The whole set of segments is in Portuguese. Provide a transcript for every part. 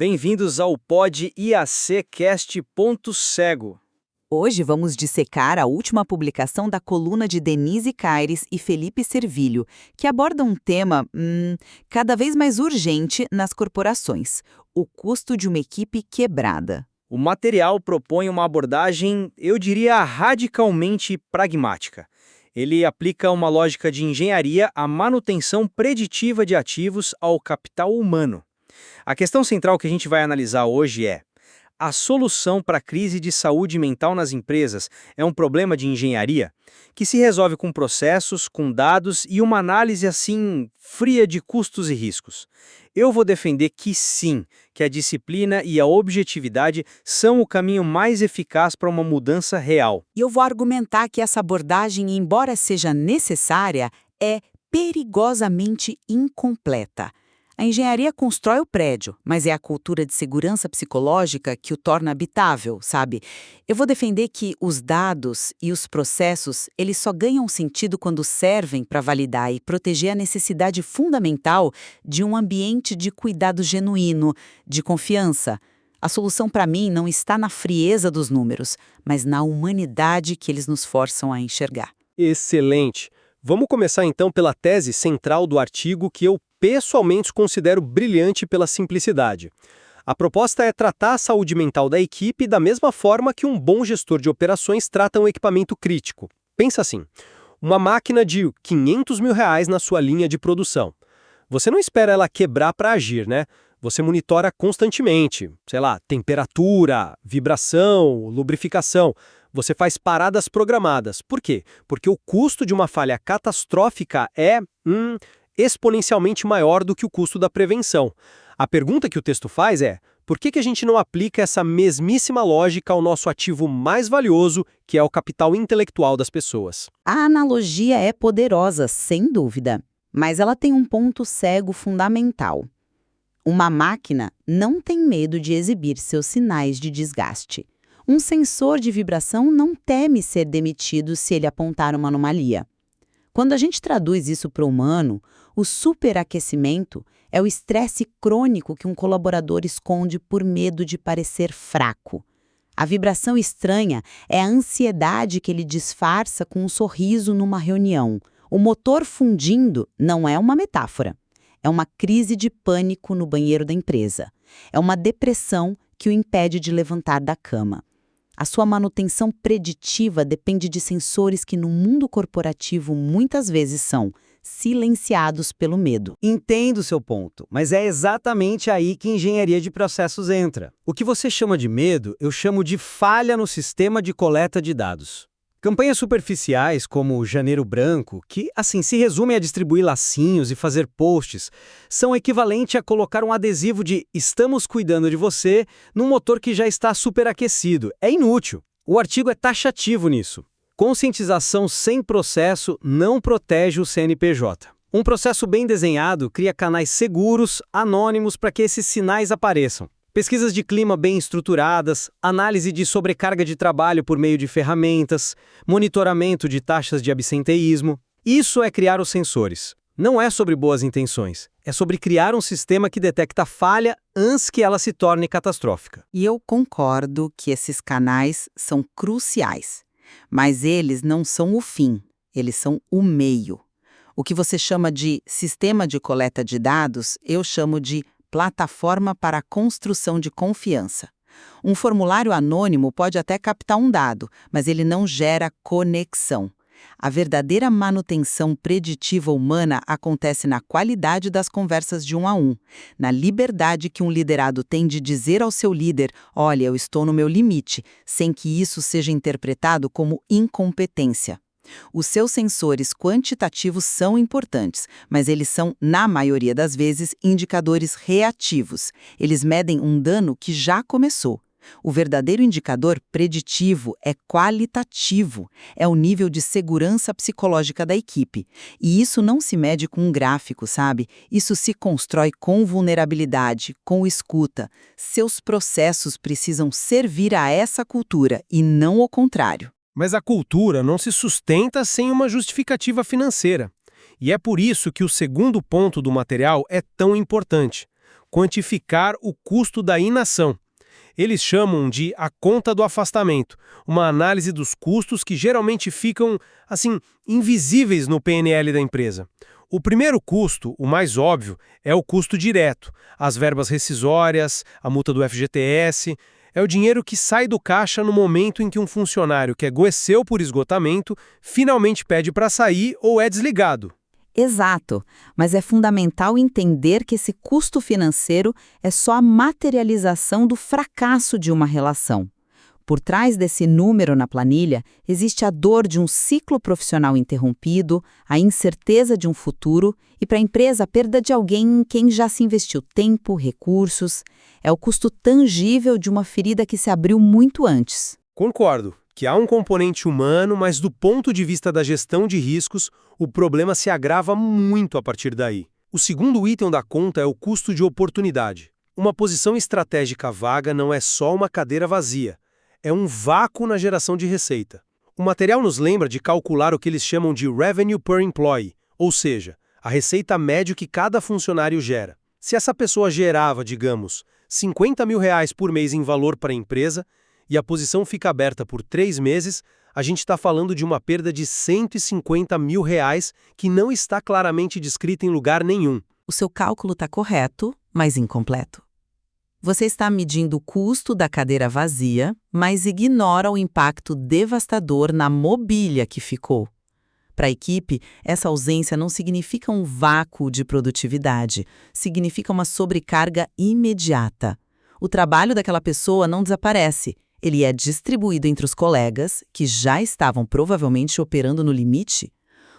Bem-vindos ao Pod IAC Cast Ponto Cego. Hoje vamos dissecar a última publicação da coluna de Denise Caires e Felipe Servilho, que aborda um tema cada vez mais urgente nas corporações: o custo de uma equipe quebrada. O material propõe uma abordagem, eu diria, radicalmente pragmática. Ele aplica uma lógica de engenharia à manutenção preditiva de ativos ao capital humano. A questão central que a gente vai analisar hoje é: a solução para a crise de saúde mental nas empresas é um problema de engenharia que se resolve com processos, com dados e uma análise assim fria de custos e riscos. Eu vou defender que sim, que a disciplina e a objetividade são o caminho mais eficaz para uma mudança real. E eu vou argumentar que essa abordagem, embora seja necessária, é perigosamente incompleta. A engenharia constrói o prédio, mas é a cultura de segurança psicológica que o torna habitável, sabe? Eu vou defender que os dados e os processos, eles só ganham sentido quando servem para validar e proteger a necessidade fundamental de um ambiente de cuidado genuíno, de confiança. A solução, para mim, não está na frieza dos números, mas na humanidade que eles nos forçam a enxergar. Excelente! Vamos começar então pela tese central do artigo que eu pessoalmente considero brilhante pela simplicidade. A proposta é tratar a saúde mental da equipe da mesma forma que um bom gestor de operações trata um equipamento crítico. Pensa assim, uma máquina de R$500 mil na sua linha de produção. Você não espera ela quebrar para agir, né? Você monitora constantemente, sei lá, temperatura, vibração, lubrificação. Você faz paradas programadas. Por quê? Porque o custo de uma falha catastrófica é exponencialmente maior do que o custo da prevenção. A pergunta que o texto faz é: por que a gente não aplica essa mesmíssima lógica ao nosso ativo mais valioso, que é o capital intelectual das pessoas? A analogia é poderosa, sem dúvida, mas ela tem um ponto cego fundamental. Uma máquina não tem medo de exibir seus sinais de desgaste. Um sensor de vibração não teme ser demitido se ele apontar uma anomalia. Quando a gente traduz isso para o humano, o superaquecimento é o estresse crônico que um colaborador esconde por medo de parecer fraco. A vibração estranha é a ansiedade que ele disfarça com um sorriso numa reunião. O motor fundindo não é uma metáfora. É uma crise de pânico no banheiro da empresa. É uma depressão que o impede de levantar da cama. A sua manutenção preditiva depende de sensores que no mundo corporativo muitas vezes são silenciados pelo medo. Entendo o seu ponto, mas é exatamente aí que a engenharia de processos entra. O que você chama de medo, eu chamo de falha no sistema de coleta de dados. Campanhas superficiais como o Janeiro Branco, que, assim, se resumem a distribuir lacinhos e fazer posts, são equivalente a colocar um adesivo de "estamos cuidando de você" num motor que já está superaquecido. É inútil. O artigo é taxativo nisso. Conscientização sem processo não protege o CNPJ. Um processo bem desenhado cria canais seguros, anônimos, para que esses sinais apareçam. Pesquisas de clima bem estruturadas, análise de sobrecarga de trabalho por meio de ferramentas, monitoramento de taxas de absenteísmo. Isso é criar os sensores. Não é sobre boas intenções, é sobre criar um sistema que detecta a falha antes que ela se torne catastrófica. E eu concordo que esses canais são cruciais, mas eles não são o fim, eles são o meio. O que você chama de sistema de coleta de dados, eu chamo de plataforma para a construção de confiança. Um formulário anônimo pode até captar um dado, mas ele não gera conexão. A verdadeira manutenção preditiva humana acontece na qualidade das conversas de 1 a 1, na liberdade que um liderado tem de dizer ao seu líder: "Olha, eu estou no meu limite", sem que isso seja interpretado como incompetência. Os seus sensores quantitativos são importantes, mas eles são, na maioria das vezes, indicadores reativos. Eles medem um dano que já começou. O verdadeiro indicador preditivo é qualitativo, é o nível de segurança psicológica da equipe. E isso não se mede com um gráfico, sabe? Isso se constrói com vulnerabilidade, com escuta. Seus processos precisam servir a essa cultura e não o contrário. Mas a cultura não se sustenta sem uma justificativa financeira. E é por isso que o segundo ponto do material é tão importante. quantificar o custo da inação. Eles chamam de a conta do afastamento, uma análise dos custos que geralmente ficam, assim, invisíveis no PNL da empresa. O primeiro custo, o mais óbvio, é o custo direto, as verbas rescisórias, a multa do FGTS. É o dinheiro que sai do caixa no momento em que um funcionário que adoeceu por esgotamento finalmente pede para sair ou é desligado. Exato, mas é fundamental entender que esse custo financeiro é só a materialização do fracasso de uma relação. Por trás desse número na planilha, existe a dor de um ciclo profissional interrompido, a incerteza de um futuro e, para a empresa, a perda de alguém em quem já se investiu tempo, recursos. É o custo tangível de uma ferida que se abriu muito antes. Concordo que há um componente humano, mas do ponto de vista da gestão de riscos, o problema se agrava muito a partir daí. O segundo item da conta é o custo de oportunidade. Uma posição estratégica vaga não é só uma cadeira vazia. É um vácuo na geração de receita. O material nos lembra de calcular o que eles chamam de revenue per employee, ou seja, a receita média que cada funcionário gera. Se essa pessoa gerava, digamos, R$50 mil por mês em valor para a empresa e a posição fica aberta por 3 meses, a gente está falando de uma perda de R$150 mil que não está claramente descrita em lugar nenhum. O seu cálculo está correto, mas incompleto. Você está medindo o custo da cadeira vazia, mas ignora o impacto devastador na mobília que ficou. Para a equipe, essa ausência não significa um vácuo de produtividade, significa uma sobrecarga imediata. O trabalho daquela pessoa não desaparece, ele é distribuído entre os colegas, que já estavam provavelmente operando no limite.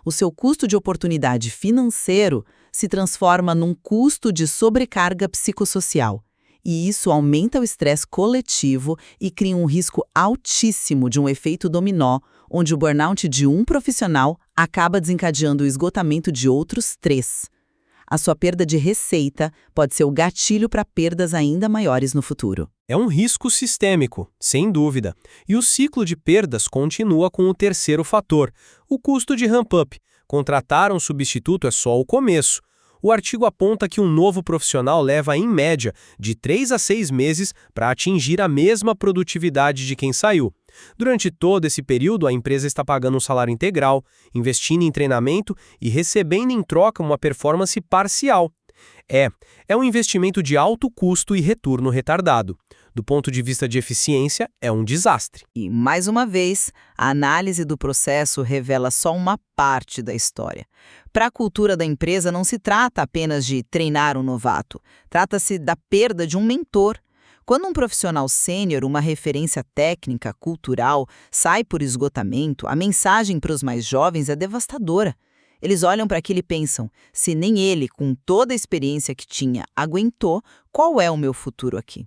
O seu custo de oportunidade financeiro se transforma num custo de sobrecarga psicossocial. E isso aumenta o estresse coletivo e cria um risco altíssimo de um efeito dominó, onde o burnout de um profissional acaba desencadeando o esgotamento de outros 3. A sua perda de receita pode ser o gatilho para perdas ainda maiores no futuro. É um risco sistêmico, sem dúvida. E o ciclo de perdas continua com o terceiro fator, o custo de ramp-up. Contratar um substituto é só o começo. O artigo aponta que um novo profissional leva, em média, de 3 a 6 meses para atingir a mesma produtividade de quem saiu. Durante todo esse período, a empresa está pagando um salário integral, investindo em treinamento e recebendo em troca uma performance parcial. É um investimento de alto custo e retorno retardado. Do ponto de vista de eficiência, é um desastre. E, mais uma vez, a análise do processo revela só uma parte da história. Para a cultura da empresa, não se trata apenas de treinar um novato. Trata-se da perda de um mentor. Quando um profissional sênior, uma referência técnica, cultural, sai por esgotamento, a mensagem para os mais jovens é devastadora. Eles olham para aquilo e pensam, se nem ele, com toda a experiência que tinha, aguentou, qual é o meu futuro aqui?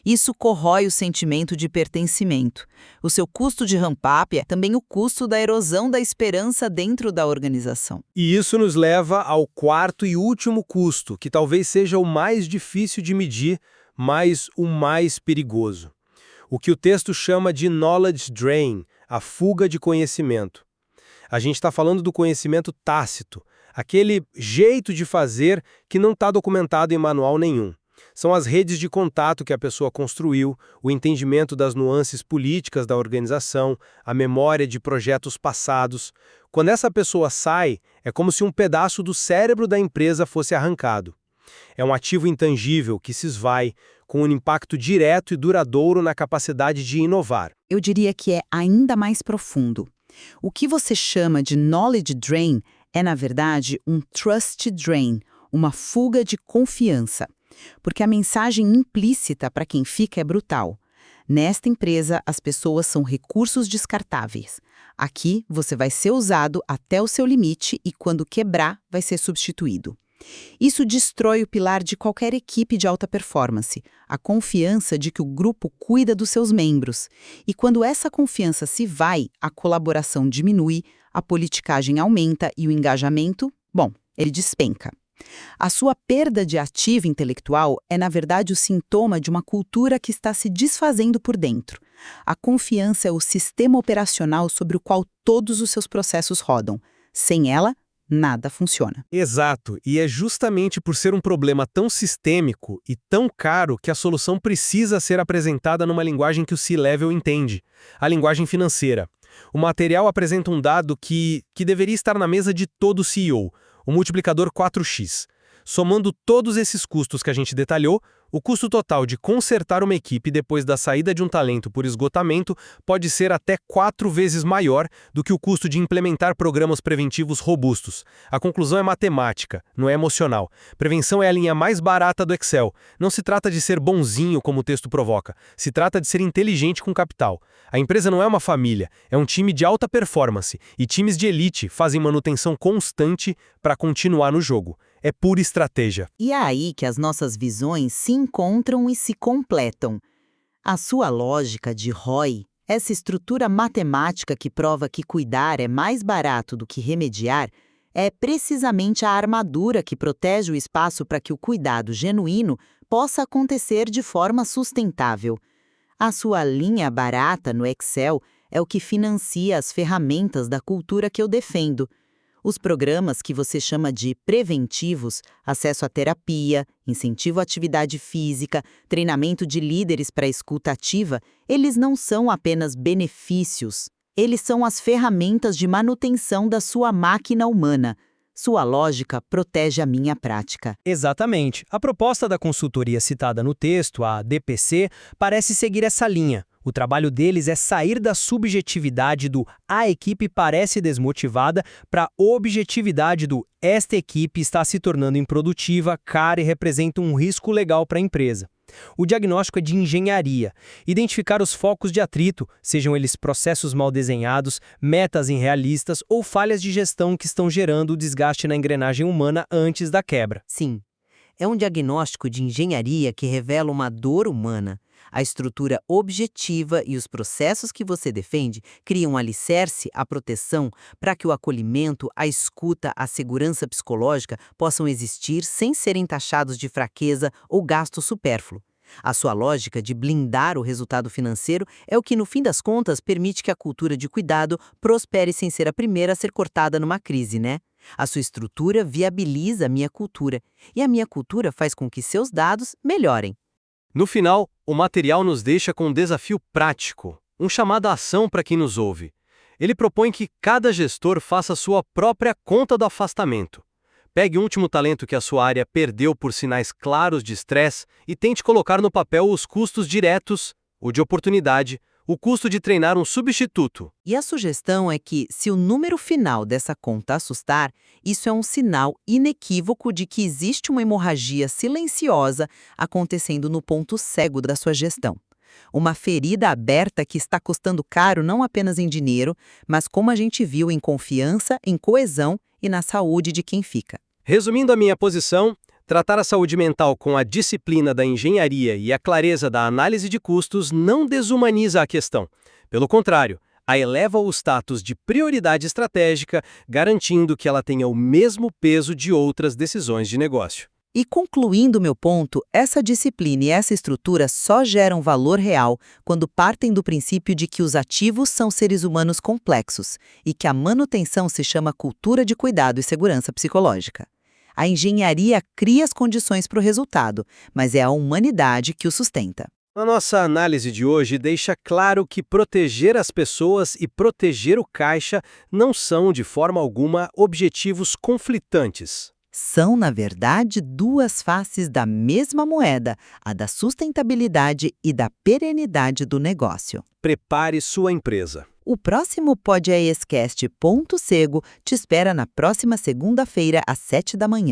Isso corrói o sentimento de pertencimento. O seu custo de ramp-up é também o custo da erosão da esperança dentro da organização. E isso nos leva ao quarto e último custo, que talvez seja o mais difícil de medir, mas o mais perigoso. O que o texto chama de knowledge drain, a fuga de conhecimento. A gente está falando do conhecimento tácito, aquele jeito de fazer que não está documentado em manual nenhum. São as redes de contato que a pessoa construiu, o entendimento das nuances políticas da organização, a memória de projetos passados. Quando essa pessoa sai, é como se um pedaço do cérebro da empresa fosse arrancado. É um ativo intangível que se esvai, com um impacto direto e duradouro na capacidade de inovar. Eu diria que é ainda mais profundo. O que você chama de knowledge drain é, na verdade, um trust drain, uma fuga de confiança. Porque a mensagem implícita para quem fica é brutal. Nesta empresa, as pessoas são recursos descartáveis. Aqui, você vai ser usado até o seu limite e, quando quebrar, vai ser substituído. Isso destrói o pilar de qualquer equipe de alta performance, a confiança de que o grupo cuida dos seus membros. E quando essa confiança se vai, a colaboração diminui, a politicagem aumenta e o engajamento, ele despenca. A sua perda de ativo intelectual é, na verdade, o sintoma de uma cultura que está se desfazendo por dentro. A confiança é o sistema operacional sobre o qual todos os seus processos rodam. Sem ela, nada funciona. Exato, e é justamente por ser um problema tão sistêmico e tão caro que a solução precisa ser apresentada numa linguagem que o C-Level entende, a linguagem financeira. O material apresenta um dado que deveria estar na mesa de todo CEO, o multiplicador 4x. Somando todos esses custos que a gente detalhou, o custo total de consertar uma equipe depois da saída de um talento por esgotamento pode ser até 4 vezes maior do que o custo de implementar programas preventivos robustos. A conclusão é matemática, não é emocional. Prevenção é a linha mais barata do Excel. Não se trata de ser bonzinho, como o texto provoca. Se trata de ser inteligente com capital. A empresa não é uma família, é um time de alta performance, e times de elite fazem manutenção constante para continuar no jogo. É pura estratégia. E é aí que as nossas visões se encontram e se completam. A sua lógica de ROI, essa estrutura matemática que prova que cuidar é mais barato do que remediar, é precisamente a armadura que protege o espaço para que o cuidado genuíno possa acontecer de forma sustentável. A sua linha barata no Excel é o que financia as ferramentas da cultura que eu defendo. Os programas que você chama de preventivos, acesso à terapia, incentivo à atividade física, treinamento de líderes para a escuta ativa, eles não são apenas benefícios. Eles são as ferramentas de manutenção da sua máquina humana. Sua lógica protege a minha prática. Exatamente. A proposta da consultoria citada no texto, a DPC, parece seguir essa linha. O trabalho deles é sair da subjetividade do "a equipe parece desmotivada" para a objetividade do "esta equipe está se tornando improdutiva, cara e representa um risco legal para a empresa". O diagnóstico é de engenharia. Identificar os focos de atrito, sejam eles processos mal desenhados, metas irrealistas ou falhas de gestão que estão gerando o desgaste na engrenagem humana antes da quebra. Sim, é um diagnóstico de engenharia que revela uma dor humana. A estrutura objetiva e os processos que você defende criam um alicerce, a proteção, para que o acolhimento, a escuta, a segurança psicológica possam existir sem serem taxados de fraqueza ou gasto supérfluo. A sua lógica de blindar o resultado financeiro é o que, no fim das contas, permite que a cultura de cuidado prospere sem ser a primeira a ser cortada numa crise, né? A sua estrutura viabiliza a minha cultura, e a minha cultura faz com que seus dados melhorem. No final, o material nos deixa com um desafio prático, um chamado à ação para quem nos ouve. Ele propõe que cada gestor faça sua própria conta do afastamento. Pegue o último talento que a sua área perdeu por sinais claros de estresse e tente colocar no papel os custos diretos, o de oportunidade, o custo de treinar um substituto. E a sugestão é que, se o número final dessa conta assustar, isso é um sinal inequívoco de que existe uma hemorragia silenciosa acontecendo no ponto cego da sua gestão. Uma ferida aberta que está custando caro não apenas em dinheiro, mas como a gente viu em confiança, em coesão e na saúde de quem fica. Resumindo a minha posição, tratar a saúde mental com a disciplina da engenharia e a clareza da análise de custos não desumaniza a questão. Pelo contrário, a eleva ao status de prioridade estratégica, garantindo que ela tenha o mesmo peso de outras decisões de negócio. E concluindo meu ponto, essa disciplina e essa estrutura só geram valor real quando partem do princípio de que os ativos são seres humanos complexos e que a manutenção se chama cultura de cuidado e segurança psicológica. A engenharia cria as condições para o resultado, mas é a humanidade que o sustenta. A nossa análise de hoje deixa claro que proteger as pessoas e proteger o caixa não são, de forma alguma, objetivos conflitantes. São, na verdade, duas faces da mesma moeda, a da sustentabilidade e da perenidade do negócio. Prepare sua empresa. O próximo Pod AEScast Ponto Cego te espera na próxima segunda-feira, às 7 da manhã.